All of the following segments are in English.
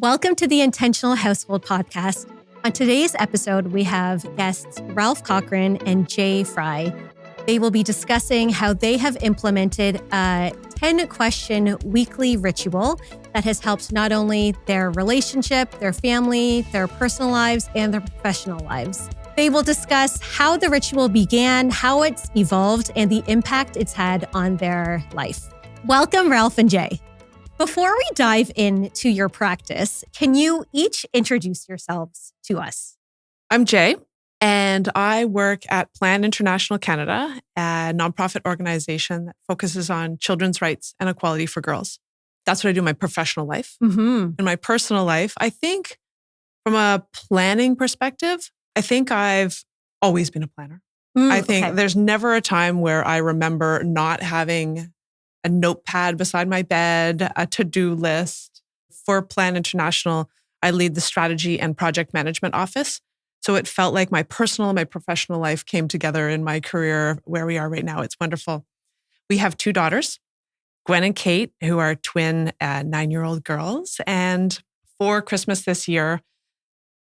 Welcome to the Intentional Household Podcast. On today's episode, we have guests Ralph Cochrane and Jay Fry. They will be discussing how they have implemented a 10-question weekly ritual that has helped not only their relationship, their family, their personal lives, and their professional lives. They will discuss how the ritual began, how it's evolved, and the impact it's had on their life. Welcome, Ralph and Jay. Before we dive into your practice, can you each introduce yourselves to us? I'm Jay, and I work at Plan International Canada, a nonprofit organization that focuses on children's rights and equality for girls. That's what I do in my professional life. In my personal life, I think from a planning perspective, I think I've always been a planner. I think there's never a time where I remember not having a notepad beside my bed, a to-do list. For Plan International, I lead the strategy and project management office. So it felt like my personal and my professional life came together in my career where we are right now. It's wonderful. We have 2 daughters, Gwen and Kate, who are twin 9-year-old girls. And for Christmas this year,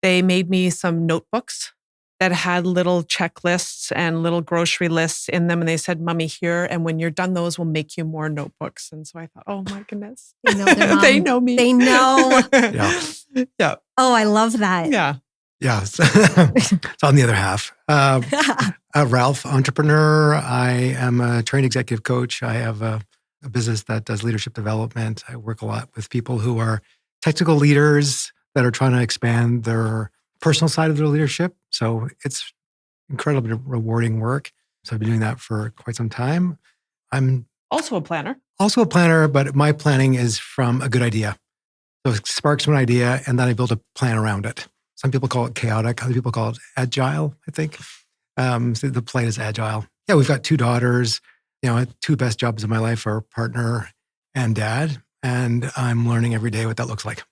they made me some notebooks that had little checklists and little grocery lists in them. And they said, "Mommy, here. And when you're done those, we'll make you more notebooks." And so I thought, oh my goodness. They know their mom. They know me. They know. Yeah. Oh, I love that. Yeah. So on the other half. Ralph, entrepreneur. I am a trained executive coach. I have a business that does leadership development. I work a lot with people who are technical leaders that are trying to expand their personal side of their leadership. So it's incredibly rewarding work. So I've been doing that for quite some time. I'm also a planner. But my planning is from a good idea. So it sparks from an idea and then I build a plan around it. Some people call it chaotic. Other people call it agile, I think. So the plan is agile. Yeah, we've got 2 daughters. 2 best jobs in my life are partner and dad. And I'm learning every day what that looks like.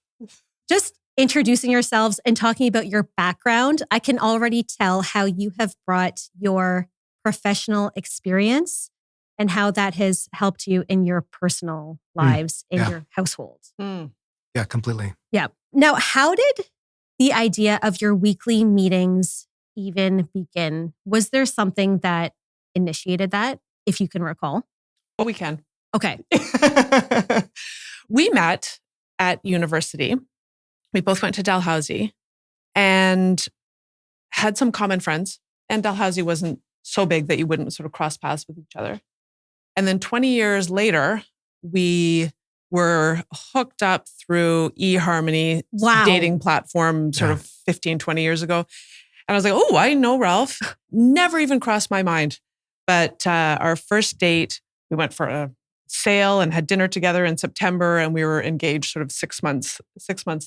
Just introducing yourselves and talking about your background, I can already tell how you have brought your professional experience and how that has helped you in your personal lives, in your household. Yeah, completely. Yeah. Now, how did the idea of your weekly meetings even begin? Was there something that initiated that, if you can recall? Oh, we can. Okay. We met at university. We both went to Dalhousie and had some common friends. And Dalhousie wasn't so big that you wouldn't sort of cross paths with each other. And then 20 years later, we were hooked up through eHarmony dating platform sort of 15, 20 years ago. And I was like, oh, I know Ralph. Never even crossed my mind. But our first date, we went for a sail and had dinner together in September, and we were engaged sort of 6 months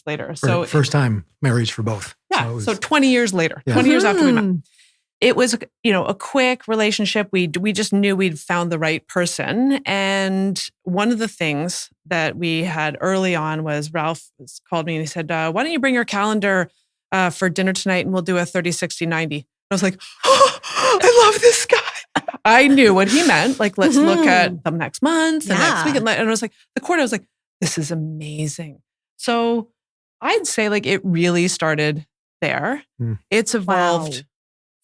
later. So first time marriage for both. Yeah. So 20 years later, 20 years after we met. It was, a quick relationship. We just knew we'd found the right person. And one of the things that we had early on was Ralph called me and he said, why don't you bring your calendar for dinner tonight and we'll do a 30, 60, 90. I was like, oh, I love this guy. I knew what he meant. Like, let's look at the next month and next week. And I was like, I was like, this is amazing. So I'd say like it really started there. It's evolved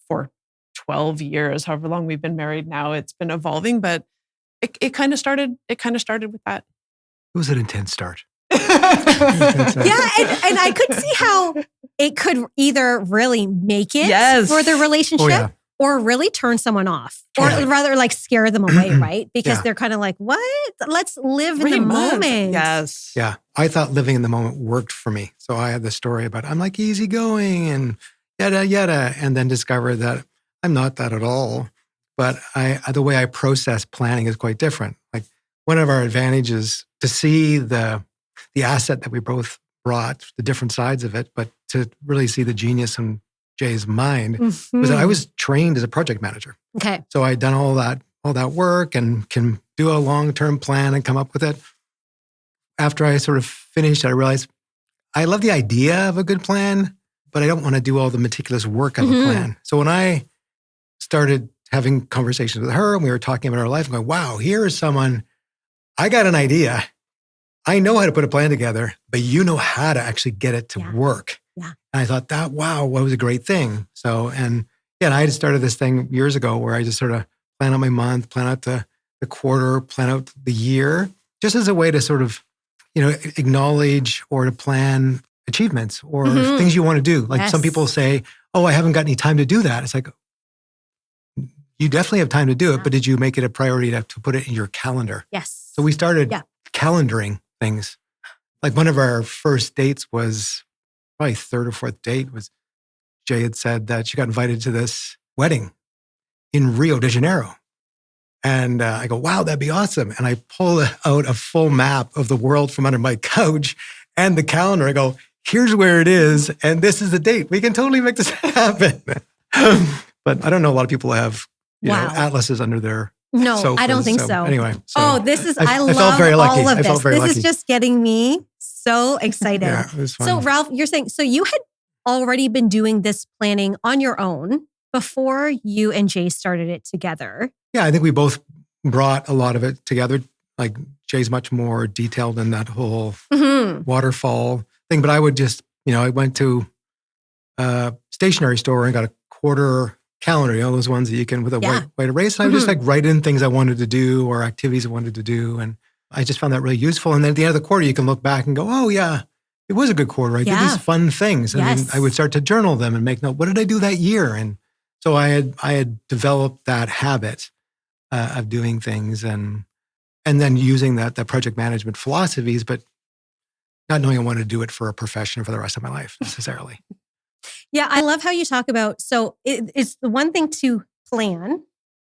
for 12 years, however long we've been married now. It's been evolving, but it kind of started with that. It was an intense start. And I could see how it could either really make it for the relationship or really turn someone off, or rather like scare them away, right? Because they're kind of like, what? Let's live in the moment. Yes. Yeah. I thought living in the moment worked for me. So I had the story about I'm like easygoing and yada, yada, and then discovered that I'm not that at all. But the way I process planning is quite different. Like one of our advantages to see the asset that we both brought, the different sides of it, but to really see the genius in Jay's mind was that I was trained as a project manager. Okay. So I'd done all that work and can do a long-term plan and come up with it. After I sort of finished, I realized I love the idea of a good plan, but I don't want to do all the meticulous work of a plan. So when I started having conversations with her and we were talking about our life, I'm going, wow, here is someone, I got an idea. I know how to put a plan together, but you know how to actually get it to work. Yeah. And I thought what was a great thing. So, and I had started this thing years ago where I just sort of plan out my month, plan out the quarter, plan out the year, just as a way to sort of, acknowledge or to plan achievements or things you want to do. Like some people say, oh, I haven't got any time to do that. It's like, you definitely have time to do it, but did you make it a priority to put it in your calendar? Yes. So we started calendaring things. Like one of our first dates was probably third or fourth date was Jay had said that she got invited to this wedding in Rio de Janeiro. And I go, wow, that'd be awesome. And I pull out a full map of the world from under my couch and the calendar. I go, here's where it is. And this is the date. We can totally make this happen. But I don't know a lot of people have atlases under their sofas, I don't think so. Anyway. This is, I felt love very lucky. all of I felt this. very This lucky. is just getting me so excited. Yeah, it was fun. So Ralph, you're saying, so you had already been doing this planning on your own before you and Jay started it together. Yeah, I think we both brought a lot of it together. Like Jay's much more detailed in that whole waterfall thing. But I would just, I went to a stationery store and got a quarter calendar, those ones that you can with a white erase. And I would just like write in things I wanted to do or activities I wanted to do. And I just found that really useful. And then at the end of the quarter, you can look back and go, oh yeah, it was a good quarter. I did these fun things. And then I would start to journal them and make note, what did I do that year? And so I had developed that habit of doing things and then using that project management philosophies, but not knowing I wanted to do it for a profession for the rest of my life necessarily. Yeah, I love how you talk about, so it's the one thing to plan,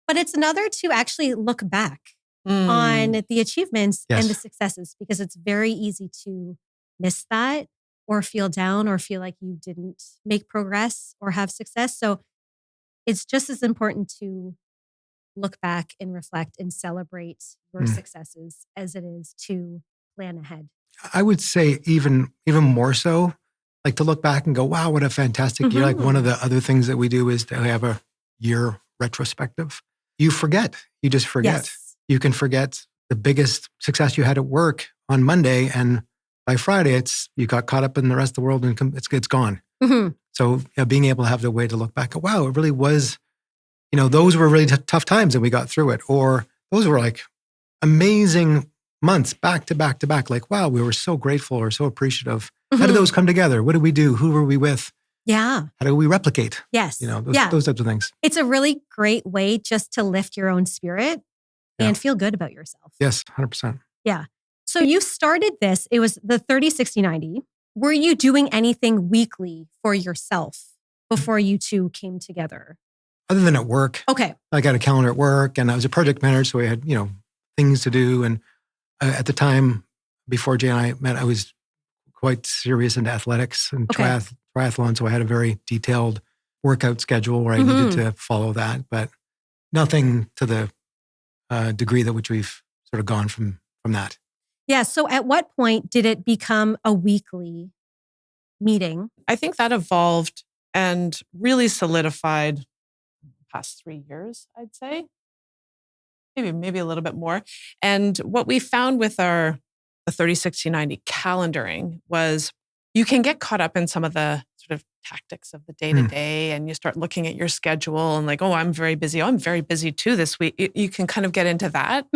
but it's another to actually look back on the achievements and the successes, because it's very easy to miss that or feel down or feel like you didn't make progress or have success. So it's just as important to look back and reflect and celebrate your successes as it is to plan ahead. I would say even more so, like to look back and go, wow, what a fantastic year. Like one of the other things that we do is to have a year retrospective. You forget. You just forget. Yes. You can forget the biggest success you had at work on Monday, and by Friday, you got caught up in the rest of the world and it's gone. So being able to have the way to look back, wow, it really was, those were really tough times and we got through it. Or those were like amazing months back to back to back. Like, wow, we were so grateful or so appreciative. How did those come together? What did we do? Who were we with? Yeah. How do we replicate? Yes. Those types of things. It's a really great way just to lift your own spirit and feel good about yourself. Yes, 100%. Yeah. So you started this, it was the 30, 60, 90. Were you doing anything weekly for yourself before you two came together? Other than at work. Okay. I got a calendar at work and I was a project manager. So we had, things to do. And at the time before Jay and I met, I was quite serious into athletics and triathlon. So I had a very detailed workout schedule where I needed to follow that, but nothing to the degree that which we've sort of gone from that. Yeah. So at what point did it become a weekly meeting? I think that evolved and really solidified the past 3 years, I'd say. Maybe a little bit more. And what we found with the 30, 60, 90 calendaring was you can get caught up in some of the sort of tactics of the day-to-day and you start looking at your schedule and like, oh, I'm very busy. Oh, I'm very busy too this week. You can kind of get into that.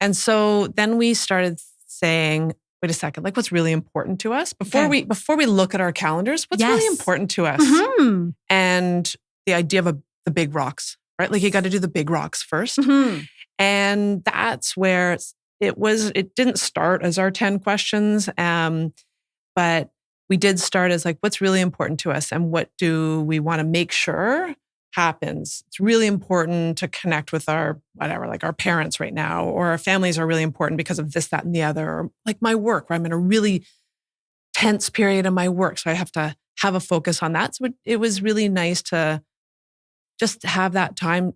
And so then we started saying, wait a second, like what's really important to us before we look at our calendars, what's really important to us? And the idea of the big rocks, right? Like you got to do the big rocks first. And that's where it didn't start as our 10 questions, but we did start as like, what's really important to us and what do we want to make sure happens? It's really important to connect with our parents right now, or our families are really important because of this, that, and the other, or like my work, where I'm in a really tense period of my work. So I have to have a focus on that. So it was really nice to just have that time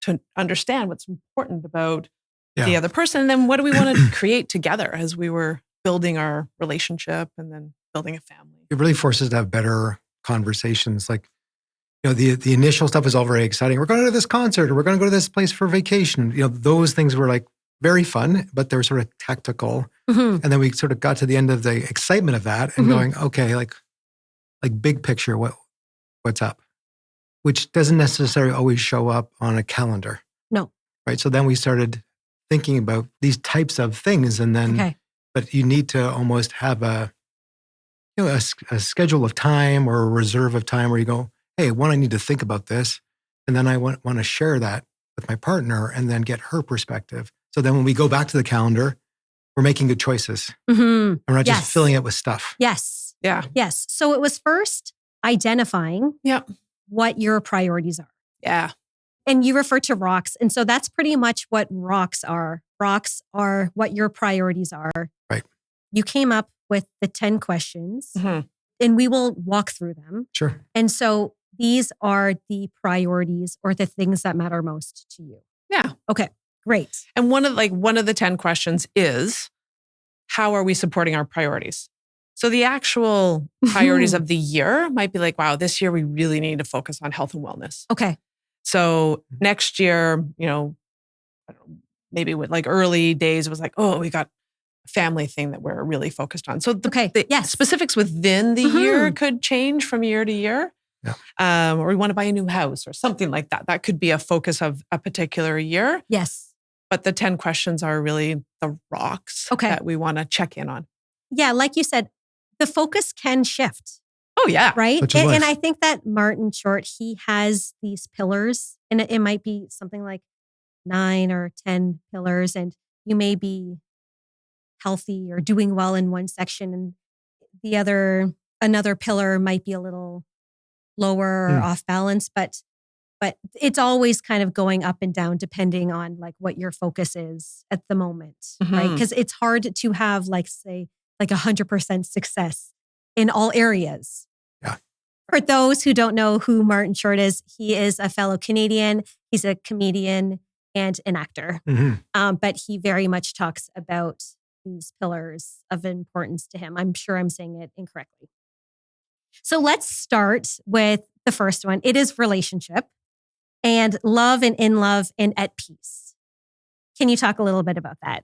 to understand what's important about the other person. And then what do we want to create together as we were building our relationship and then building a family. It really forces us to have better conversations. Like, the initial stuff is all very exciting. We're going to this concert or we're going to go to this place for vacation. Those things were like very fun, but they were sort of tactical. Mhm. And then we sort of got to the end of the excitement of that and Mhm. going, okay, like big picture, what's up? Which doesn't necessarily always show up on a calendar. No. Right. So then we started thinking about these types of things. And then, Okay. but you need to almost have a schedule of time or a reserve of time where you go, hey, I need to think about this. And then I want to share that with my partner and then get her perspective. So then when we go back to the calendar, we're making good choices. Mhm. And we're not Yes. just filling it with stuff. Yes. Yeah. Yes. So it was first identifying Yep. what your priorities are. Yeah. And you refer to rocks. And so that's pretty much what rocks are. Rocks are what your priorities are. Right. You came up with the 10 questions Mhm. and we will walk through them. Sure. And so these are the priorities or the things that matter most to you. Yeah. Okay, great. And one of the 10 questions is, how are we supporting our priorities? So the actual priorities of the year might be like, wow, this year we really need to focus on health and wellness. Okay. So next year, maybe with like early days, it was like, oh, we got a family thing that we're really focused on. So the Yes. specifics within the year could change from year to year. Yeah. Or we want to buy a new house or something like that. That could be a focus of a particular year. Yes. But the 10 questions are really the rocks that we want to check in on. Yeah, like you said, the focus can shift. Oh, yeah. Right. Such is And life. I think that Martin Short, he has these pillars and it might be something like 9 or 10 pillars. And you may be healthy or doing well in one section and another pillar might be a little lower or off balance, but it's always kind of going up and down depending on like what your focus is at the moment, right? Because it's hard to have say 100% success in all areas. Yeah. For those who don't know who Martin Short is, he is a fellow Canadian. He's a comedian and an actor. Mm-hmm. But he very much talks about these pillars of importance to him. I'm sure I'm saying it incorrectly. So let's start with the first one. It is relationship and love and in love and at peace. Can you talk a little bit about that?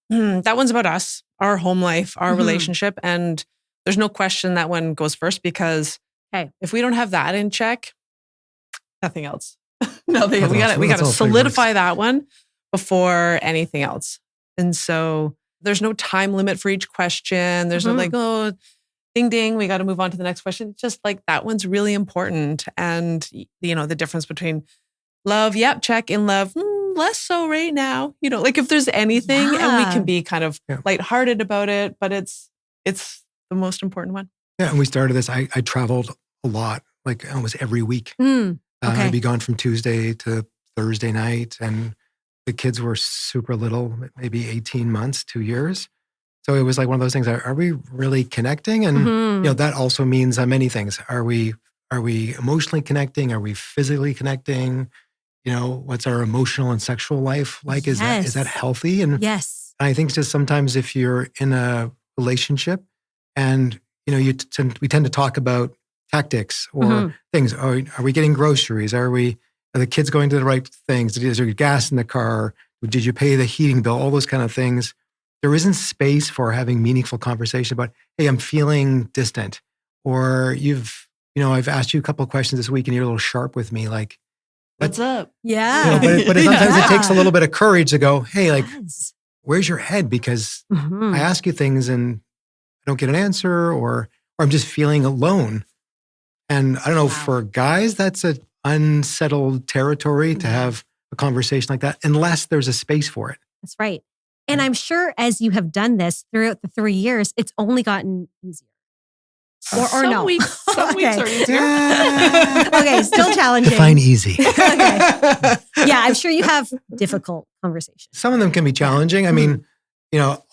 That one's about us, our home life, our relationship. And there's no question that one goes first because if we don't have that in check, nothing else. We got to solidify that one before anything else. And so there's no time limit for each question. There's no ding, ding, we got to move on to the next question. It's just like that one's really important. And, the difference between love, yep, check, in love, less so right now. If there's anything and we can be kind of lighthearted about it, but it's the most important one. Yeah. And we started this, I traveled a lot, like almost every week. I'd be gone from Tuesday to Thursday night. And the kids were super little, maybe 18 months, 2 years. So it was like one of those things. Are we really connecting? And that also means many things. Are we emotionally connecting? Are we physically connecting? What's our emotional and sexual life like? Is that healthy? And yes, I think just sometimes if you're in a relationship, and we tend to talk about tactics or things. Are we getting groceries? Are the kids going to the right things? Is there gas in the car? Did you pay the heating bill? All those kind of things. There isn't space for having meaningful conversation about, hey, I'm feeling distant. Or I've asked you a couple of questions this week and you're a little sharp with me. Like, what's up? Yeah. But sometimes it takes a little bit of courage to go, hey, where's your head? Because I ask you things and I don't get an answer or I'm just feeling alone. And I don't know, for guys, that's an unsettled territory to have a conversation like that, unless there's a space for it. That's right. And I'm sure as you have done this throughout the 3 years, it's only gotten easier. Or some no. Weeks are easier. Okay, still challenging. Define easy. Okay. Yeah, I'm sure you have difficult conversations. Some of them can be challenging. I mean,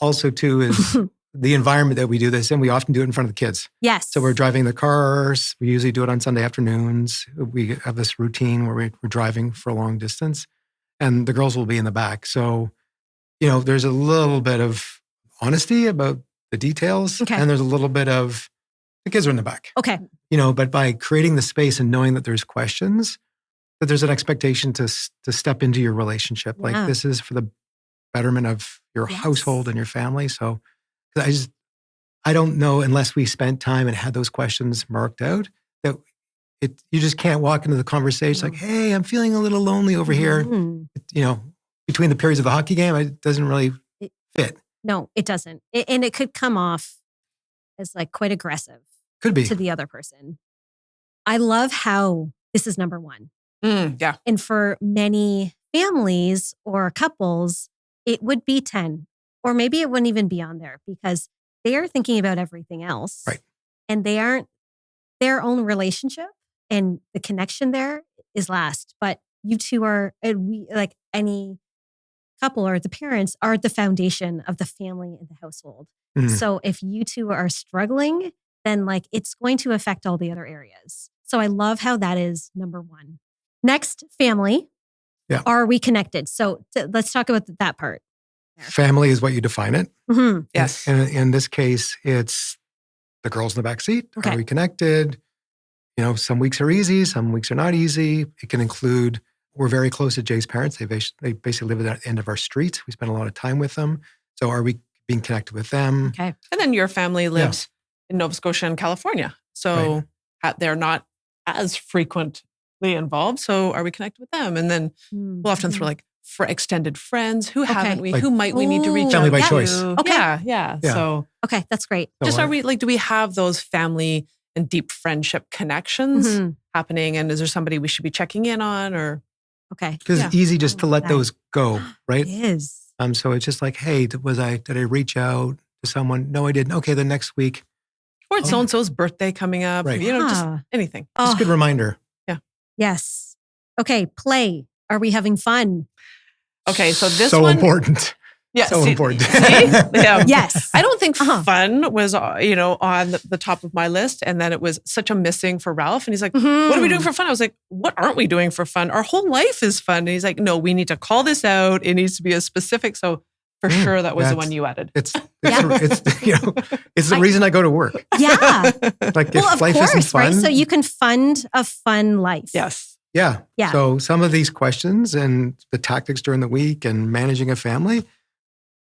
also too is the environment that we do this in. We often do it in front of the kids. Yes. So we're driving the cars. We usually do it on Sunday afternoons. We have this routine where we're driving for a long distance and the girls will be in the back. So, there's a little bit of honesty about the details and there's a little bit of the kids are in the back. Okay. But by creating the space and knowing that there's questions, that there's an expectation to step into your relationship. Like this is for the betterment of your Yes. household and your family. So I don't know, unless we spent time and had those questions marked out, that you just can't walk into the conversation like, hey, I'm feeling a little lonely over here. Mhm. Between the periods of the hockey game, it doesn't really fit. No, it doesn't. And it could come off as like quite aggressive Could be. to the other person. I love how this is number one. Yeah. And for many families or couples, it would be 10, or maybe it wouldn't even be on there because they are thinking about everything else. Right. And they aren't, their own relationship and the connection there is last. But you two are, and we, like any couple or the parents, are the foundation of the family and the household. Mhm. So if you two are struggling, then like it's going to affect all the other areas. So I love how that is number one. Next, family. Yeah. Are we connected? So let's talk about that part. Family is what you define it. Mm-hmm. Yes. And in this case, it's the girls in the back seat. Okay. Are we connected? Some weeks are easy, some weeks are not easy. It can include, we're very close to Jay's parents. They basically live at the end of our street. We spend a lot of time with them. So are we being connected with them? Okay. And then your family lives in Nova Scotia and California. So they're not as frequently involved. So are we connected with them? And then we'll often throw like for extended friends. Who haven't we? Like, who might we need to reach family out by to? choice. Okay. Yeah. Yeah. So Okay, that's great. So just are we like, do we have those family and deep friendship connections Mhm. happening? And is there somebody we should be checking in on or? Okay. Because Yeah. it's easy just to let That- those go, right? It is. So it's just like, hey, did I reach out to someone? No, I didn't. Okay, the next week. Or it's so-and-so's birthday coming up, Right. just Yeah. anything. Just a good reminder. Yes. Okay, play. Are we having fun? Okay, so this so one. important. Yeah, So important. See? Yeah. Yes. I don't think Uh-huh. fun was, on the top of my list. And then it was such a missing for Ralph. And he's like, Mhm. what are we doing for fun? I was like, what aren't we doing for fun? Our whole life is fun. And he's like, no, we need to call this out. It needs to be as specific. So for sure, that was the one you added. It's Yeah. it's the reason I go to work. Yeah. Like Well, if of life isn't course, fun, right? So you can fund a fun life. Yes. yeah. Yeah. So some of these questions and the tactics during the week and managing a family,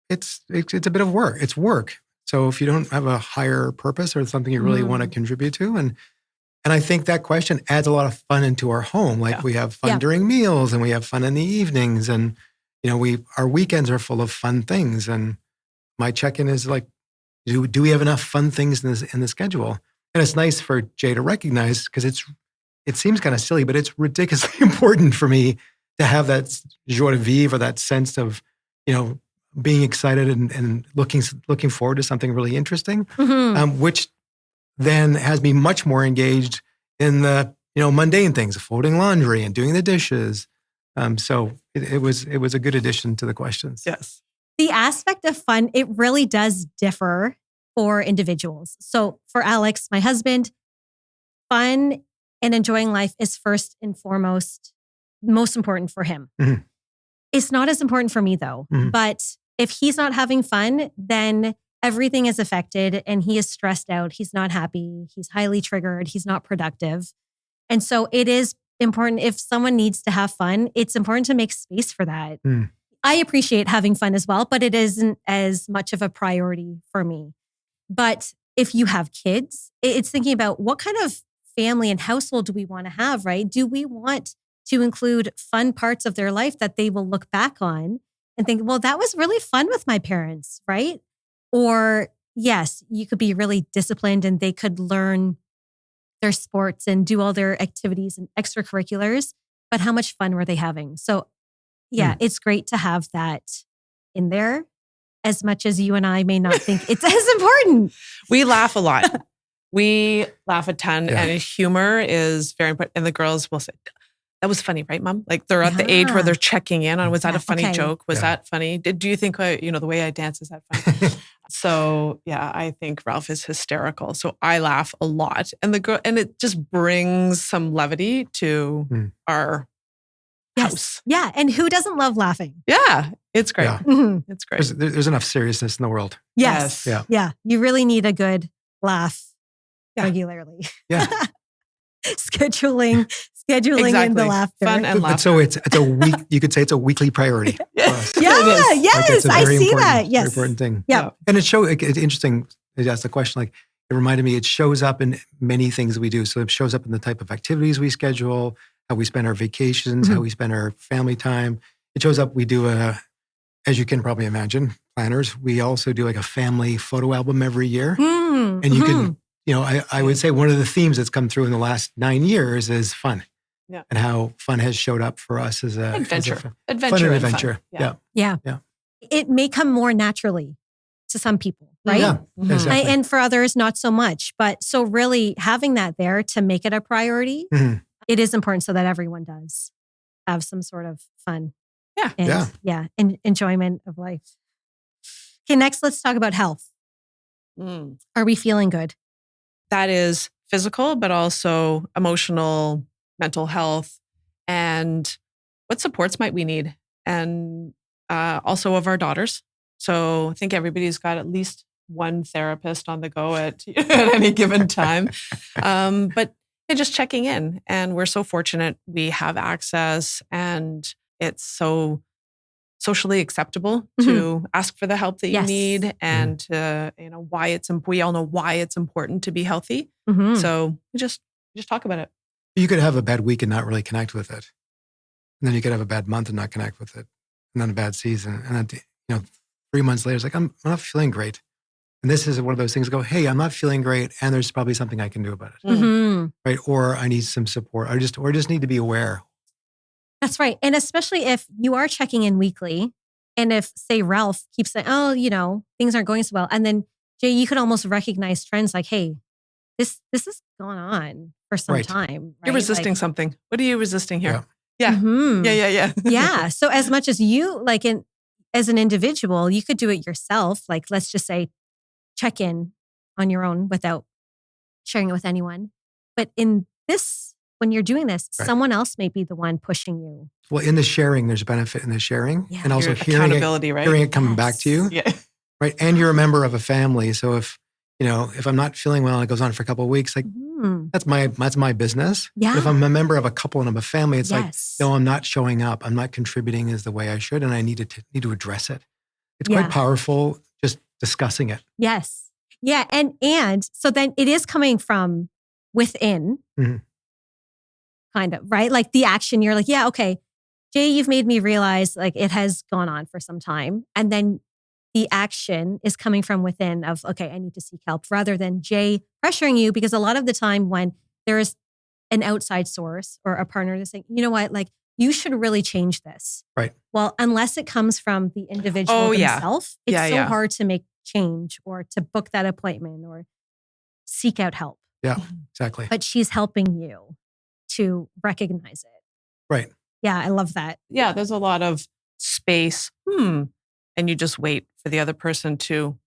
it's a bit of work. It's work. So if you don't have a higher purpose or something you really want to contribute to, and I think that question adds a lot of fun into our home. Like we have fun during meals and we have fun in the evenings, and our weekends are full of fun things. And my check-in is like, do we have enough fun things in the schedule? And it's nice for Jay to recognize, because it seems kind of silly, but it's ridiculously important for me to have that joie de vivre, or that sense of, being excited and looking forward to something really interesting, which then has me much more engaged in the mundane things, folding laundry and doing the dishes. So it was a good addition to the questions. Yes. The aspect of fun, it really does differ for individuals. So for Alex, my husband, fun and enjoying life is first and foremost, most important for him. Mhm. It's not as important for me though. Mhm. But if he's not having fun, then everything is affected and he is stressed out. He's not happy. He's highly triggered. He's not productive. And so it is important, if someone needs to have fun, it's important to make space for that. Mm. I appreciate having fun as well, but it isn't as much of a priority for me. But if you have kids, it's thinking about what kind of family and household do we want to have, right? Do we want to include fun parts of their life that they will look back on and think, well, that was really fun with my parents, right? Or yes, you could be really disciplined and they could learn their sports and do all their activities and extracurriculars, but how much fun were they having? So yeah, it's great to have that in there, as much as you and I may not think it's as important. We laugh a lot. We laugh a ton, Yeah. and humor is very important. And the girls will say, that was funny, right, Mom? Like they're at the age where they're checking in on, was that a funny Okay. joke? Was that funny? Do you think, the way I dance, is that funny? So yeah, I think Ralph is hysterical. So I laugh a lot, and it just brings some levity to our house. Yeah. And who doesn't love laughing? Yeah, it's great. Yeah. Mhm. It's great. There's enough seriousness in the world. Yes. Yes. Yeah. You really need a good laugh Yeah. regularly. Yeah. scheduling scheduling in the laughter. Fun and laughter. But so it's a week. You could say it's a weekly priority. For us. Yeah, yes, It's a I very see important- that. Yes. very important thing. Yeah. And it's interesting. You asked the question, like it reminded me. It shows up in many things we do. So it shows up in the type of activities we schedule, how we spend our vacations, how we spend our family time. It shows up. We do as you can probably imagine, planners. We also do like a family photo album every year, and you can. I would say one of the themes that's come through in the last 9 years is fun. Yeah. And how fun has showed up for us as a adventure. Fun Adventure. and and adventure. fun. Yeah. It may come more naturally to some people, right? Yeah. Mhm. Exactly. And for others, not so much. But so really having that there to make it a priority, Mhm. it is important so that everyone does have some sort of fun. Yeah. And enjoyment of life. Okay, next let's talk about health. Mm. Are we feeling good? That is physical, but also emotional, mental health, and what supports might we need, and also of our daughters. So I think everybody's got at least one therapist on the go at any given time. But just checking in, and we're so fortunate we have access, and it's so socially acceptable to ask for the help that you need, and we all know why it's important to be healthy. So we just talk about it. You could have a bad week and not really connect with it. And then you could have a bad month and not connect with it. And then a bad season. And then, 3 months later, it's like, I'm not feeling great. And this is one of those things go, hey, I'm not feeling great. And there's probably something I can do about it. Right. Or I need some support. Or just need to be aware. That's right. And especially if you are checking in weekly, and if, say, Ralph keeps saying, oh, things aren't going so well. And then, Jay, you could almost recognize trends like, hey, this has gone on for some time. Right? You're resisting something. What are you resisting here? Yeah. Yeah. Yeah. So as much as you, as an individual, you could do it yourself. Like, let's just say, check in on your own without sharing it with anyone. But in this, when you're doing this, someone else may be the one pushing you. Well, in the sharing, there's benefit in the sharing, and also hearing it coming back to you. Yeah. Right. And you're a member of a family. So if I'm not feeling well and it goes on for a couple of weeks, like that's my business. Yeah. But if I'm a member of a couple and I'm a family, it's like, Yes. no, I'm not showing up. I'm not contributing as the way I should. And I need to address it. It's quite powerful just discussing it. Yes. Yeah. And so then it is coming from within, kind of, right? Like the action, you're like, yeah, okay, Jay, you've made me realize like it has gone on for some time. And then the action is coming from within of, okay, I need to seek help, rather than Jay pressuring you. Because a lot of the time when there is an outside source or a partner that's saying, you know what, like you should really change this. Right. Well, unless it comes from the individual themselves, it's so hard to make change or to book that appointment or seek out help. Yeah, exactly. But she's helping you to recognize it. Right. Yeah, I love that. Yeah, there's a lot of space. And you just wait for the other person to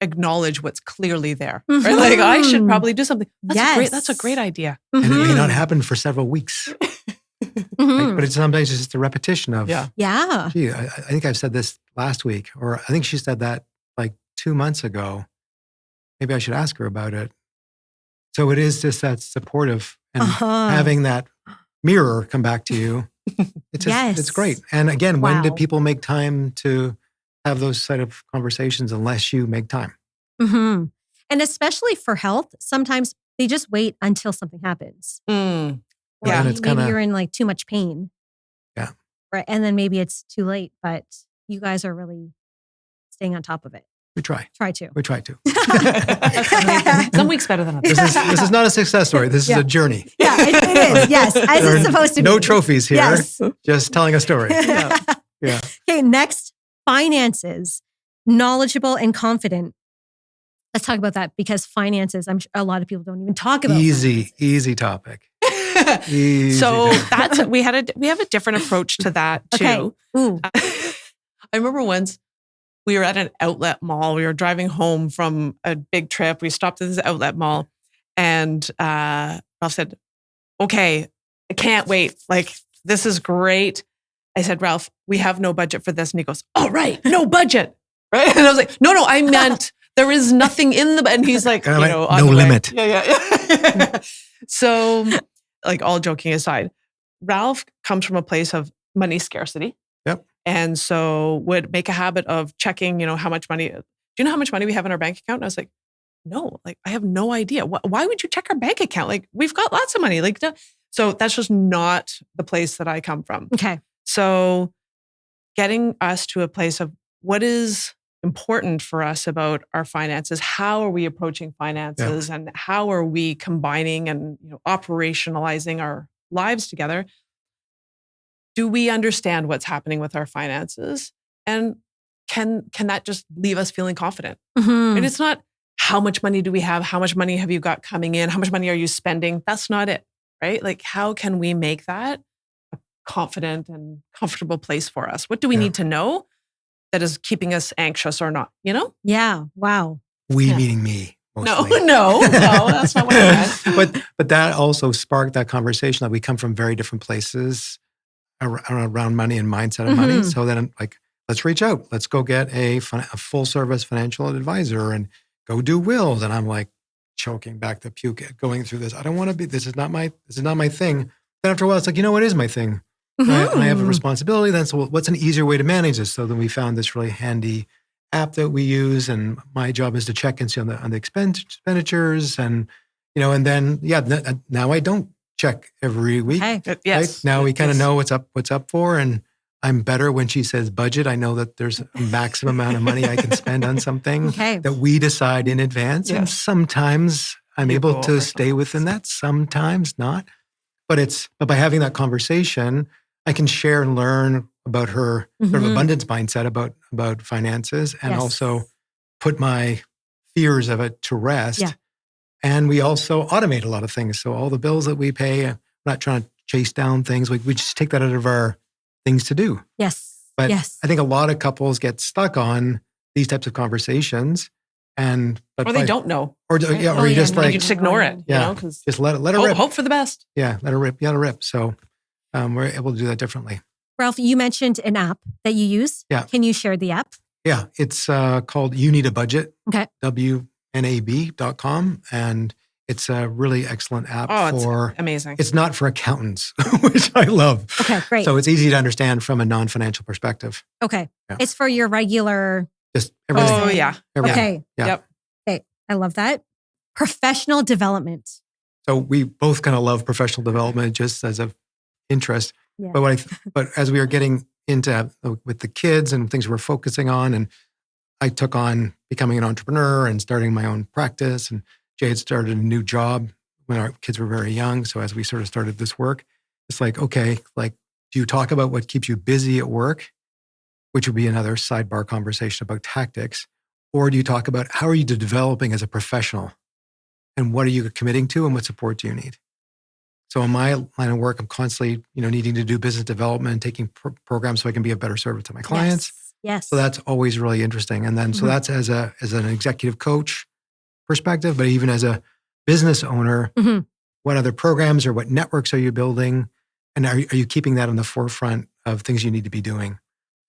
acknowledge what's clearly there. Right? Like, I should probably do something. That's a great idea. And it may not happen for several weeks. Right? But sometimes it's just a repetition of, yeah. Gee, I think I've said this last week, or I think she said that like 2 months ago. Maybe I should ask her about it. So it is just that supportive and having that mirror come back to you. It's just, it's great. And again, when do people make time to have those sort of conversations unless you make time? And especially for health, sometimes they just wait until something happens. Yeah, maybe you're in like too much pain. Yeah. Right. And then maybe it's too late, but you guys are really staying on top of it. We try. We try to. Some weeks better than others. This is not a success story. This is a journey. Yeah, it is. Yes, as it's supposed to be. No trophies here. Yes. Just telling a story. Yeah. Okay, next, finances. Knowledgeable and confident. Let's talk about that, because finances, I'm sure a lot of people don't even talk about. Easy topic. That's we have a different approach to that too. Okay. Ooh. I remember once we were at an outlet mall. We were driving home from a big trip. We stopped at this outlet mall, and Ralph said, "Okay, I can't wait. Like, this is great." I said, "Ralph, we have no budget for this." And he goes, "Oh, right, no budget." Right? And I was like, "No, I meant there is nothing in the," and he's like, no on the limit. Yeah. So like all joking aside, Ralph comes from a place of money scarcity. Yep. And so would make a habit of checking, how much money, do you know how much money we have in our bank account? And I was like, no, like I have no idea. Why would you check our bank account? Like we've got lots of money. Like, so that's just not the place that I come from. Okay. So getting us to a place of what is important for us about our finances, how are we approaching finances, and how are we combining and operationalizing our lives together? Do we understand what's happening with our finances? And can that just leave us feeling confident? Mm-hmm. And it's not how much money do we have? How much money have you got coming in? How much money are you spending? That's not it, right? Like how can we make that a confident and comfortable place for us? What do we need to know that is keeping us anxious or not, Yeah. Wow. We meaning me. Mostly. No, that's not what I meant. But that also sparked that conversation that we come from very different places around money and mindset of money. So then I'm like, let's reach out. Let's go get a full service financial advisor and go do wills. And I'm like choking back the puke going through this. I don't want to be, this is not my thing. Then after a while, it's like, what is my thing? Right? And I have a responsibility. Then so what's an easier way to manage this? So then we found this really handy app that we use, and my job is to check and see on the expenditures, and and then now I don't check every week. Okay. Yes. Right? Now we kind of know what's up for, and I'm better when she says budget. I know that there's a maximum amount of money I can spend on something that we decide in advance, and sometimes I'm able to stay within that, sometimes not. But by having that conversation, I can share and learn about her sort of abundance mindset about finances, and also put my fears of it to rest. Yeah. And we also automate a lot of things. So all the bills that we pay, I'm not trying to chase down things. We just take that out of our things to do. Yes. But I think a lot of couples get stuck on these types of conversations, or they don't know. Or you just you just ignore it. Just let it rip. Hope for the best. Yeah, let it rip. Yeah, let it rip. So we're able to do that differently. Ralph, you mentioned an app that you use. Yeah. Can you share the app? Yeah, it's called You Need a Budget. Okay. WNAB.com. And it's a really excellent app it's amazing. It's not for accountants, which I love. Okay, great. So it's easy to understand from a non-financial perspective. Okay. Yeah. It's for your regular... Just everything. Oh, yeah. Everything. Okay. Yeah. Yep. Okay. I love that. Professional development. So we both kind of love professional development just as an interest. Yeah. But as we were getting into with the kids and things we're focusing on, and I took on becoming an entrepreneur and starting my own practice, and Jay had started a new job when our kids were very young. So as we sort of started this work, it's like, okay, like, do you talk about what keeps you busy at work, which would be another sidebar conversation about tactics, or do you talk about how are you developing as a professional, and what are you committing to, and what support do you need? So in my line of work, I'm constantly, needing to do business development and taking programs so I can be a better servant to my clients. Yes. So that's always really interesting. And then, so that's as an executive coach perspective, but even as a business owner, what other programs or what networks are you building? And are you keeping that on the forefront of things you need to be doing?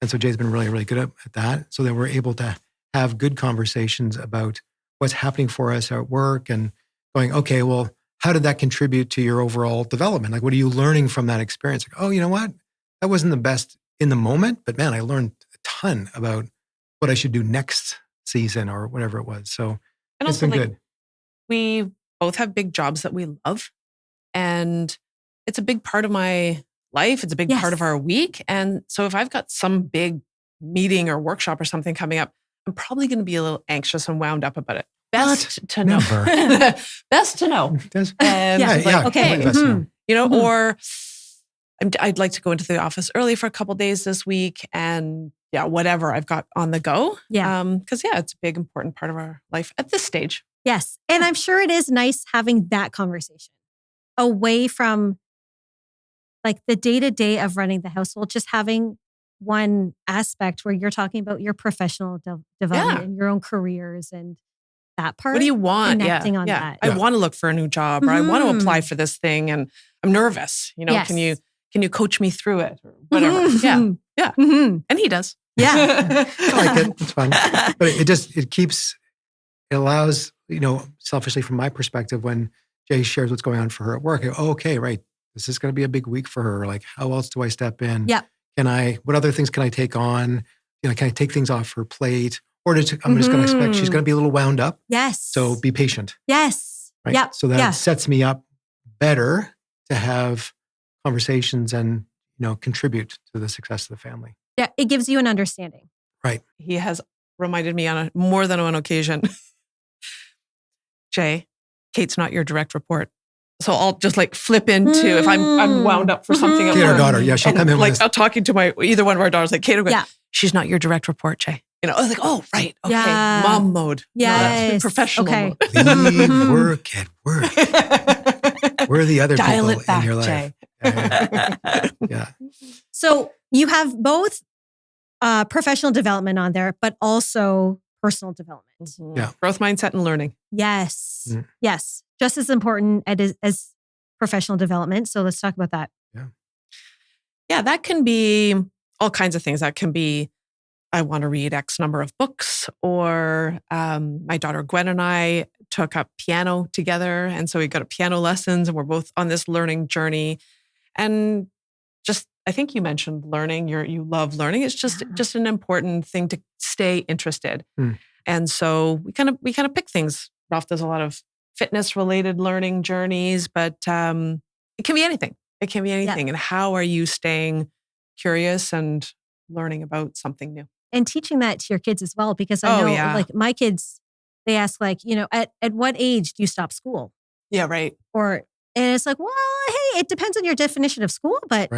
And so Jay's been really, really good at that. So that we're able to have good conversations about what's happening for us at work and going, okay, well, how did that contribute to your overall development? Like, what are you learning from that experience? Like, oh, you know what? That wasn't the best in the moment, but man, I learned a ton about what I should do next season or whatever it was. So it's been good. We both have big jobs that we love, and it's a big part of my life. It's a big part of our week. And so if I've got some big meeting or workshop or something coming up, I'm probably going to be a little anxious and wound up about it. Best to know. Best to know. Okay. Or I'd like to go into the office early for a couple days this week, and whatever I've got on the go. Yeah. Because it's a big, important part of our life at this stage. Yes. And I'm sure it is nice having that conversation away from like the day-to-day of running the household, just having one aspect where you're talking about your professional development and your own careers and that part. What do you want? Connecting on that. I want to look for a new job, or I want to apply for this thing, and I'm nervous. Can you coach me through it or whatever? Yeah. And he does. Yeah. I like it. It's fun. But it allows, selfishly from my perspective, when Jay shares what's going on for her at work. I go, oh, okay, right. This is going to be a big week for her. Like, how else do I step in? Yeah. What other things can I take on? Can I take things off her plate? Or I'm just going to expect she's going to be a little wound up. Yes. So be patient. Yes. Right. Yep. So that sets me up better to have conversations and, contribute to the success of the family. Yeah. It gives you an understanding. Right. He has reminded me on more than one occasion, Jay, Kate's not your direct report. So I'll just like flip into if I'm wound up for something at Kate, work. our daughter, yeah, she'll come in like with this. talking to either one of our daughters, like Kate will go, she's not your direct report, Jay. I was like, oh, right. Okay. Yeah. Mom mode. Yes. No, professional mode. Leave work at work. We're the other Dial people it back, in your life. Jay. Yeah. So you have both professional development on there, but also personal development. Mm-hmm. Yeah. Growth mindset and learning. Yes. Mm. Yes. Just as important as professional development. So let's talk about that. Yeah. Yeah, that can be all kinds of things. That can be, I want to read X number of books, or my daughter Gwen and I took up piano together. And so we got piano lessons and we're both on this learning journey. And just, I think you mentioned learning, you love learning. It's just an important thing to stay interested. Mm. And so we kind of pick things. Ralph does a lot of fitness related learning journeys, but it can be anything. It can be anything. Yeah. And how are you staying curious and learning about something new? And teaching that to your kids as well, because I know like my kids, they ask like, at what age do you stop school? Yeah, right. And it's like, well, hey, it depends on your definition of school, but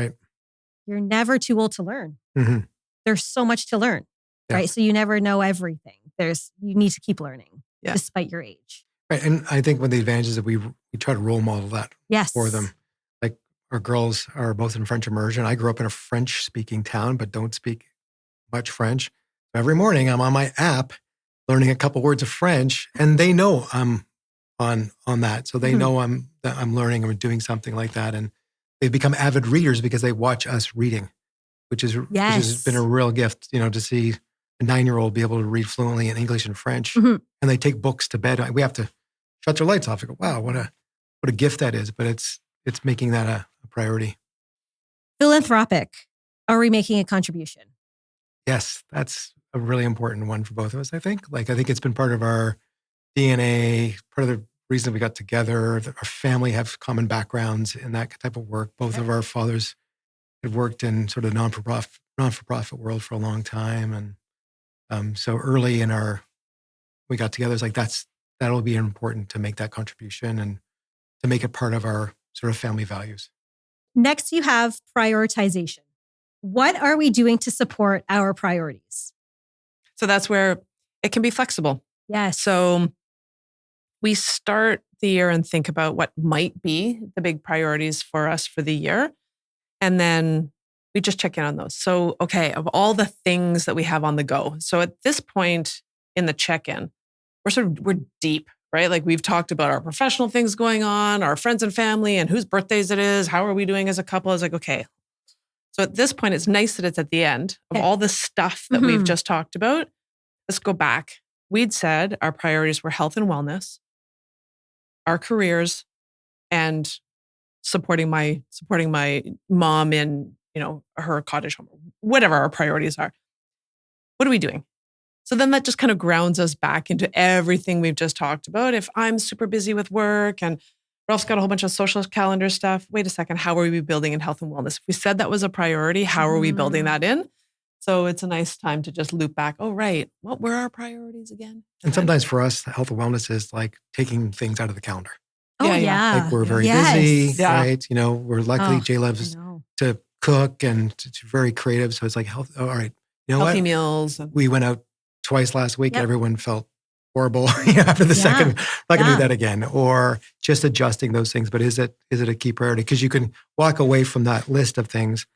you're never too old to learn. Mm-hmm. There's so much to learn, right? So you never know everything. You need to keep learning despite your age. Right. And I think one of the advantages that we try to role model that for them. Like our girls are both in French immersion. I grew up in a French speaking town, but don't speak much French. Every morning I'm on my app learning a couple words of French, and they know I'm on that. So they know I'm learning or doing something like that. And they've become avid readers because they watch us reading, which has been a real gift, to see a 9-year-old be able to read fluently in English and French. And they take books to bed. We have to shut their lights off. I go, wow, what a gift that is. But it's making that a priority. Philanthropic. Are we making a contribution? Yes, that's a really important one for both of us, I think. I think it's been part of our DNA, part of the reason we got together. Our family have common backgrounds in that type of work. Both of our fathers had worked in sort of non-for-profit world for a long time. And so early we got together, it's like that'll be important to make that contribution and to make it part of our sort of family values. Next, you have prioritization. What are we doing to support our priorities? So that's where it can be flexible. Yes. So we start the year and think about what might be the big priorities for us for the year. And then we just check in on those. So, okay, of all the things that we have on the go. So at this point in the check-in, we're deep, right? Like we've talked about our professional things going on, our friends and family, and whose birthdays it is. How are we doing as a couple? It's like, okay. So at this point, it's nice that it's at the end of all the stuff that we've just talked about. Let's go back. We'd said our priorities were health and wellness, our careers, and supporting my mom in, her cottage home, whatever our priorities are. What are we doing? So then that just kind of grounds us back into everything we've just talked about. If I'm super busy with work and Ralph's got a whole bunch of social calendar stuff, wait a second, how are we building in health and wellness? If we said that was a priority, how are we building that in? So it's a nice time to just loop back. Oh, right. What were our priorities again? And sometimes for us, health and wellness is like taking things out of the calendar. Oh, yeah. Like we're very busy, right? We're luckily, Jay loves to cook and it's very creative. So it's like health. Oh, all right. Healthy meals. We went out twice last week. And everyone felt horrible after the second. We're not going to do that again. Or just adjusting those things. But is it a key priority? Because you can walk away from that list of things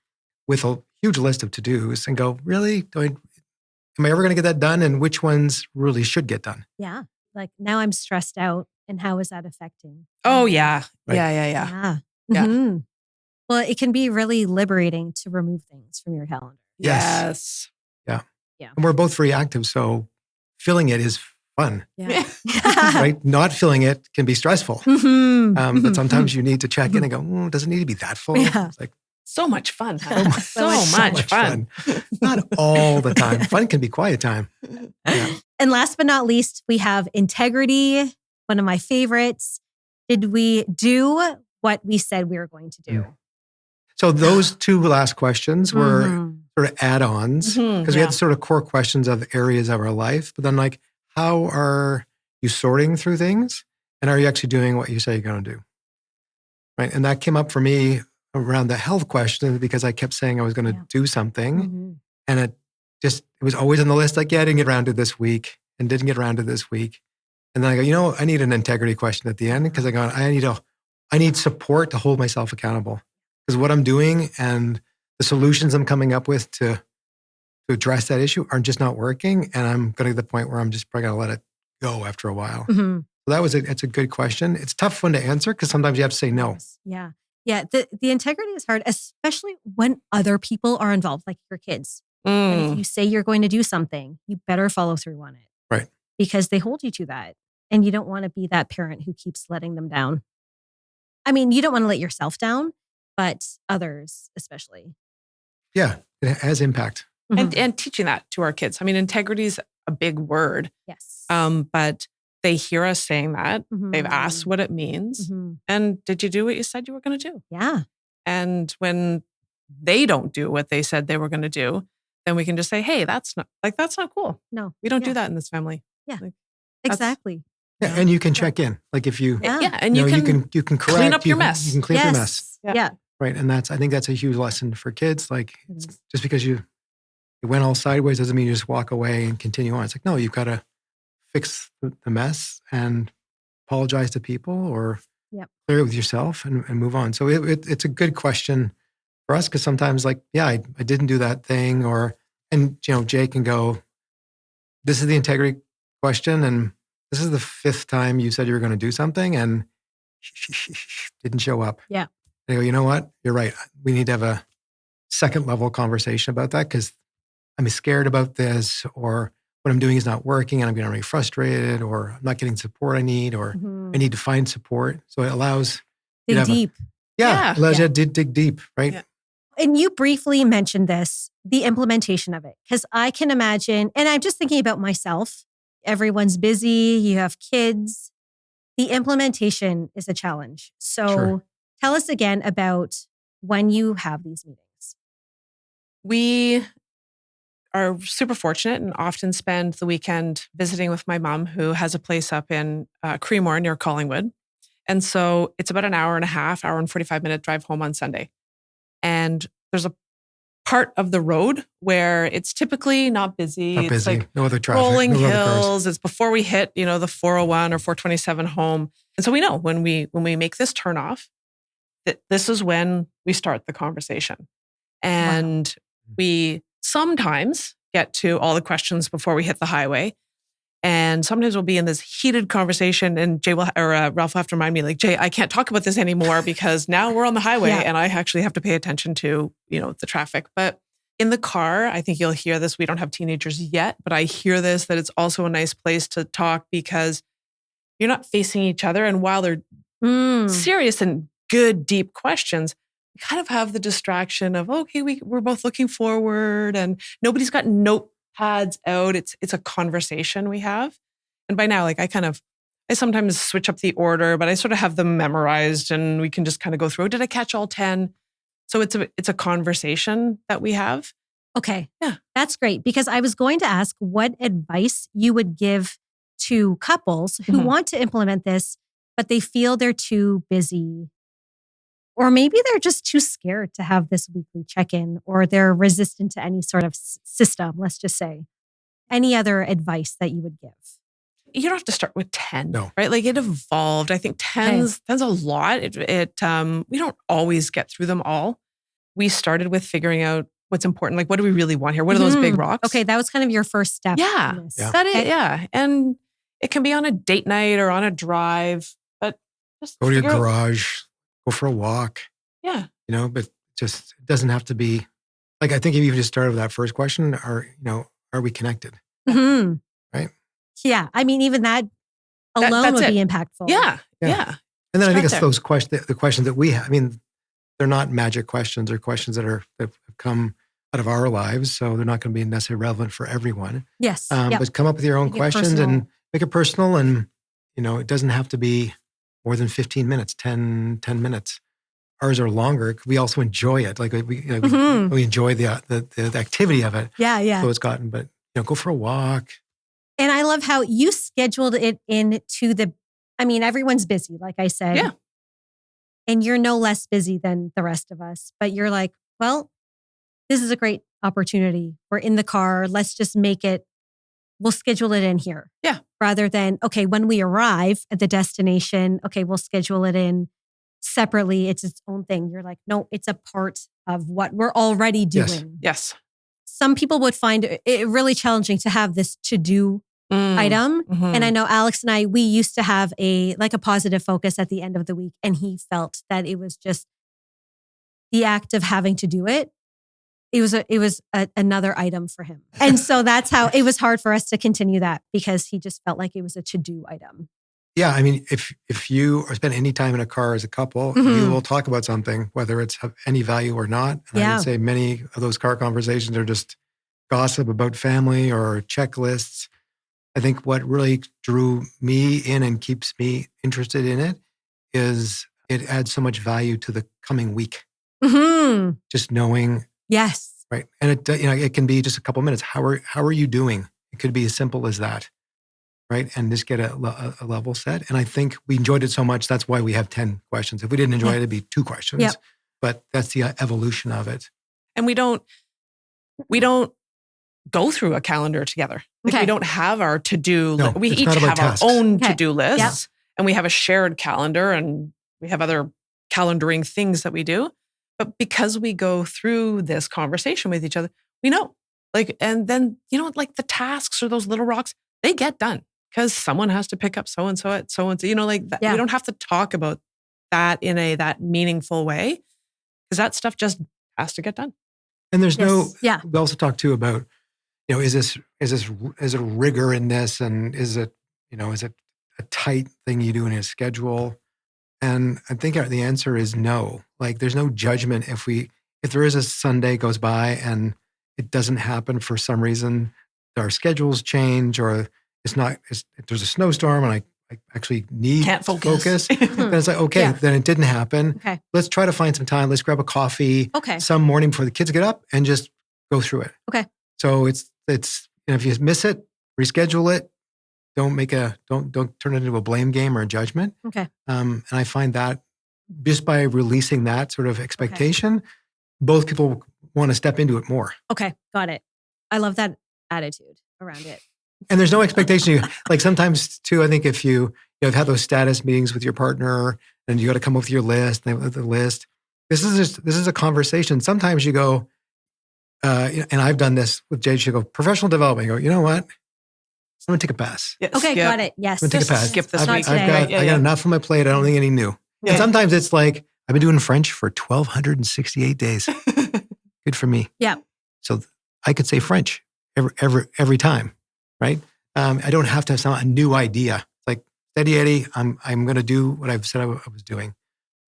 with a huge list of to-dos and go, really? Am I ever going to get that done? And which ones really should get done? Yeah. Like now I'm stressed out. And how is that affecting? Oh, yeah. Right. Yeah. Mm-hmm. Well, it can be really liberating to remove things from your calendar. Yes. Yeah. And we're both very active. So filling it is fun, Yeah. right? Not feeling it can be stressful. Mhm. But sometimes you need to check in and go, does it need to be that full? Yeah. It's like, So much fun. Huh? So much fun. Not all the time. Fun can be quiet time. Yeah. And last but not least, we have integrity, one of my favorites. Did we do what we said we were going to do? So those two last questions were Mhm. sort of add-ons because we Yeah. had sort of core questions of areas of our life. But then like, how are you sorting through things? And are you actually doing what you say you're going to do? Right. And that came up for me around the health question because I kept saying I was going to Yeah. do something. Mhm. And it was always on the list. Like, yeah, I didn't get around to this week and didn't get around to this week. And then I go, I need an integrity question at the end because I need support to hold myself accountable because what I'm doing and the solutions I'm coming up with to address that issue are just not working. And I'm going to get to the point where I'm just probably going to let it go after a while. Mhm. So it's a good question. It's a tough one to answer because sometimes you have to say no. Yeah. Yeah. The integrity is hard, especially when other people are involved, like your kids. And if you say you're going to do something, you better follow through on it. Right. Because they hold you to that. And you don't want to be that parent who keeps letting them down. I mean, you don't want to let yourself down, but others especially. Yeah, it has impact. Mhm. And teaching that to our kids. I mean, integrity is a big word, Yes. but they hear us saying that. Mhm. They've asked what it means. Mhm. And did you do what you said you were going to do? Yeah. And when they don't do what they said they were going to do, then we can just say, hey, that's not cool. No. We don't Yeah. do that in this family. Yeah. That's- Exactly. Yeah, and you can check in. Like if you, Yeah. And you can correct, clean up your mess. You can clean up your mess, Yes. Yeah. Yeah. right? And I think that's a huge lesson for kids. Like It it's is. just because it went all sideways doesn't mean you just walk away and continue on. It's like no, you've got to fix the mess and apologize to people or Yep. clear it with yourself and move on. So it's a good question for us because sometimes like I didn't do that thing and Jay can go. This is the integrity question and. This is the 5th time you said you were going to do something and didn't show up. Yeah. I go, you know what? You're right. We need to have a second level conversation about that because I'm scared about this or what I'm doing is not working and I'm getting really frustrated or I'm not getting support I need or Mhm. I need to find support. So it allows you Dig to have deep. it allows you to dig deep, right? Yeah. And you briefly mentioned this, the implementation of it, because I can imagine, and I'm just thinking about myself. Everyone's busy, you have kids. The implementation is a challenge. So Sure. tell us again about when you have these meetings. We are super fortunate and often spend the weekend visiting with my mom, who has a place up in Creemore near Collingwood. And so it's about an hour and a half, hour and 45-minute drive home on Sunday. And there's a part of the road where it's typically not busy. Not It's busy. like No other traffic. rolling no other cars. hills. It's before we hit, the 401 or 427 home. And so we know when we make this turnoff, that this is when we start the conversation. And we sometimes get to all the questions before we hit the highway. And sometimes we'll be in this heated conversation and Ralph will have to remind me like, Jay, I can't talk about this anymore because now we're on the highway and I actually have to pay attention to, the traffic. But in the car, I think you'll hear this. We don't have teenagers yet, but I hear this, that it's also a nice place to talk because you're not facing each other. And while they're serious and good, deep questions, you kind of have the distraction of, okay, we're both looking forward and nobody's got notepads out. It's a conversation we have. And by now, like I sometimes switch up the order, but I sort of have them memorized and we can just kind of go through, did I catch all 10? So it's a conversation that we have. Okay. Yeah. That's great because I was going to ask what advice you would give to couples who want to implement this, but they feel they're too busy. Or maybe they're just too scared to have this weekly check-in or they're resistant to any sort of system, let's just say. Any other advice that you would give? You don't have to start with 10, No. right? Like it evolved. I think 10's a lot. We don't always get through them all. We started with figuring out what's important. Like, what do we really want here? What are those big rocks? Okay, that was kind of your first step. Yeah. in this. Yeah. That is, yeah. And it can be on a date night or on a drive, but just Go to your figure out- garage, go for a walk, Yeah. but just it doesn't have to be like I think if you just started with that first question, are we connected? Mhm. Right. Yeah. I mean, even that alone would be impactful. Yeah. And then I think it's those questions, the questions that we have. I mean, they're not magic questions. They're questions that have come out of our lives. So they're not going to be necessarily relevant for everyone. Yes. But come up with your own questions and make it personal. And, it doesn't have to be more than 15 minutes, 10 minutes. Ours are longer. We also enjoy it. Like we enjoy the activity of it. Yeah. So it's gotten, but go for a walk. And I love how you scheduled it into everyone's busy, like I said. Yeah. And you're no less busy than the rest of us. But you're like, well, this is a great opportunity. We're in the car. Let's just we'll schedule it in here. Yeah. Rather than, okay, when we arrive at the destination, okay, we'll schedule it in separately. It's its own thing. You're like, no, it's a part of what we're already doing. Yes. Some people would find it really challenging to have this to-do item. Mm-hmm. And I know Alex and I, we used to have a positive focus at the end of the week. And he felt that it was just the act of having to do it. It was another item for him. And so that's how it was hard for us to continue that because he just felt like it was a to-do item. Yeah. I mean, if you spend any time in a car as a couple, you will talk about something, whether it's of any value or not. And I would say many of those car conversations are just gossip about family or checklists. I think what really drew me in and keeps me interested in it is it adds so much value to the coming week. Mm-hmm. Just knowing. Yes. Right. And it can be just a couple minutes. How are you doing? It could be as simple as that. Right. And just get a level set. And I think we enjoyed it so much. That's why we have 10 questions. If we didn't enjoy it, it'd be 2 questions. Yep. But that's the evolution of it. And we don't go through a calendar together. Like we don't have our to-do. No, we each have tasks. our own to-do lists and we have a shared calendar and we have other calendaring things that we do. But because we go through this conversation with each other, we know. And then, the tasks or those little rocks, they get done because someone has to pick up so-and-so at so-and-so. That, we don't have to talk about that in that meaningful way because that stuff just has to get done. And there's we also talk too about, is it rigor in this? And is it a tight thing you do in a schedule? And I think the answer is no. Like there's no judgment if there is a Sunday goes by and it doesn't happen for some reason, our schedules change or there's a snowstorm and I actually can't focus. Then it's like, okay, then it didn't happen. Okay. Let's try to find some time. Let's grab a coffee some morning before the kids get up and just go through it. Okay. So it's if you miss it, reschedule it. Don't turn it into a blame game or a judgment. Okay. And I find that just by releasing that sort of expectation, both people want to step into it more. Okay. Got it. I love that attitude around it. And there's no expectation. Like sometimes too, I think if you've had those status meetings with your partner and you got to come up with your list, the list. This is a conversation. Sometimes you go, and I've done this with Jade. She go, professional development. You go, you know what? I'm going to take a pass. Yes, okay, got it. Yes. I'm going to take a pass. Skip this week. I got enough on my plate. I don't think any new. Yeah. And sometimes it's like, I've been doing French for 1,268 days. Good for me. Yeah. So I could say French every time, right? I don't have to have a new idea. It's like, steady Eddie, I'm going to do what I've said I was doing.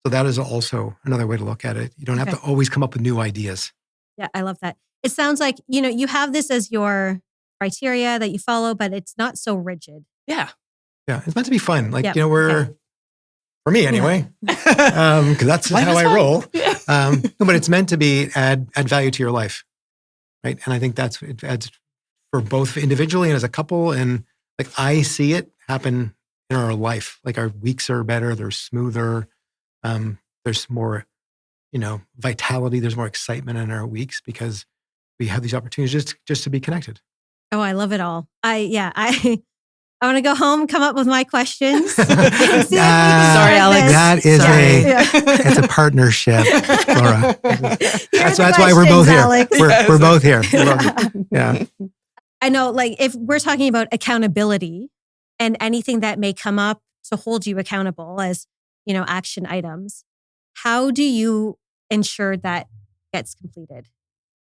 So that is also another way to look at it. You don't have to always come up with new ideas. Yeah, I love that. It sounds like, you have this as your criteria that you follow, but it's not so rigid. Yeah. Yeah. It's meant to be fun. Like, for me anyway, because that's how I roll. But it's meant to add value to your life. Right. And I think it adds for both individually and as a couple. And like, I see it happen in our life. Like our weeks are better. They're smoother. There's more, vitality. There's more excitement in our weeks because we have these opportunities just to be connected. Oh, I love it all. I want to go home, come up with my questions. Sorry, Alex. That is it's a partnership, Laura. That's why we're both Alex. here. We're both here. Yeah. I know, like if we're talking about accountability and anything that may come up to hold you accountable as, action items, how do you ensure that gets completed?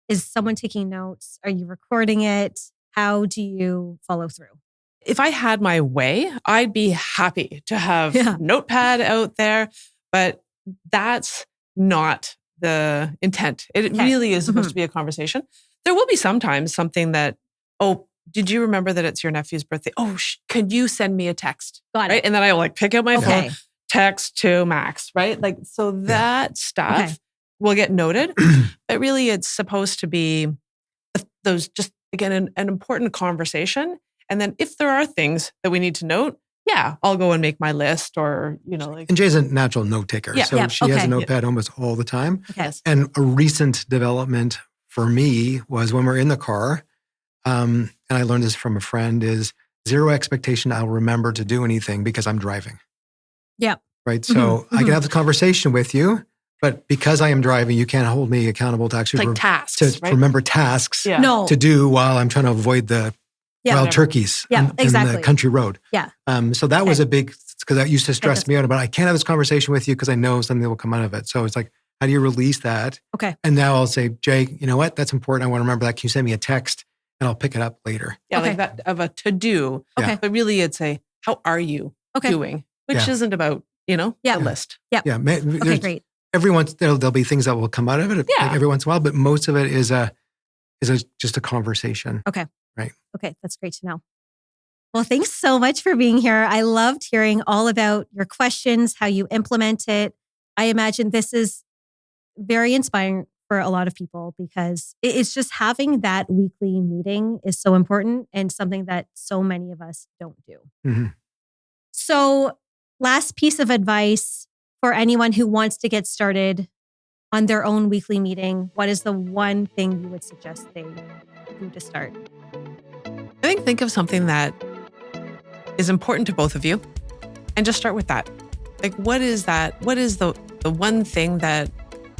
Is someone taking notes? Are you recording it? How do you follow through? if I had my way, I'd be happy to have a notepad out there, but that's not the intent. It really is supposed to be a conversation. There will be sometimes something that, oh, did you remember that it's your nephew's birthday? Oh, could you send me a text? Got it. Right? And then I will like pick out my phone, text to Max, right? Like, so that stuff will get noted, but really it's supposed to be those just, again, an important conversation. And then if there are things that we need to note, I'll go and make my list or, like. And Jay's a natural note taker. So she has a notepad almost all the time. Okay. And a recent development for me was when we're in the car, and I learned this from a friend, is zero expectation I'll remember to do anything because I'm driving. Yeah. Right. So I can have the conversation with you, but because I am driving, you can't hold me accountable to actually tasks, to remember tasks to do while I'm trying to avoid the wild turkeys in the country road. Yeah. So that was a big, because that used to stress me out about, I can't have this conversation with you because I know something will come out of it. So it's like, how do you release that? Okay. And now I'll say, Jay, you know what? That's important. I want to remember that. Can you send me a text and I'll pick it up later? Yeah, like that of a to-do. Okay. But really it's how are you doing? Which isn't about, the list. Yeah. Yeah. Okay, great. Every once, there'll be things that will come out of it like every once in a while, but most of it is just a conversation. Okay. Right. Okay. That's great to know. Well, thanks so much for being here. I loved hearing all about your questions, how you implement it. I imagine this is very inspiring for a lot of people because it's just having that weekly meeting is so important and something that so many of us don't do. Mm-hmm. So, last piece of advice for anyone who wants to get started on their own weekly meeting, what is the one thing you would suggest they do to start? I think of something that is important to both of you and just start with that. Like, what is that? What is the one thing that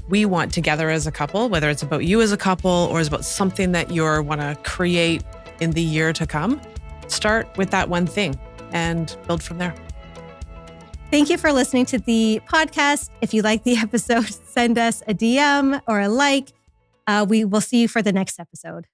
we want together as a couple, whether it's about you as a couple or is about something that you want to create in the year to come? Start with that one thing and build from there. Thank you for listening to the podcast. If you like the episode, send us a DM or a like. We will see you for the next episode.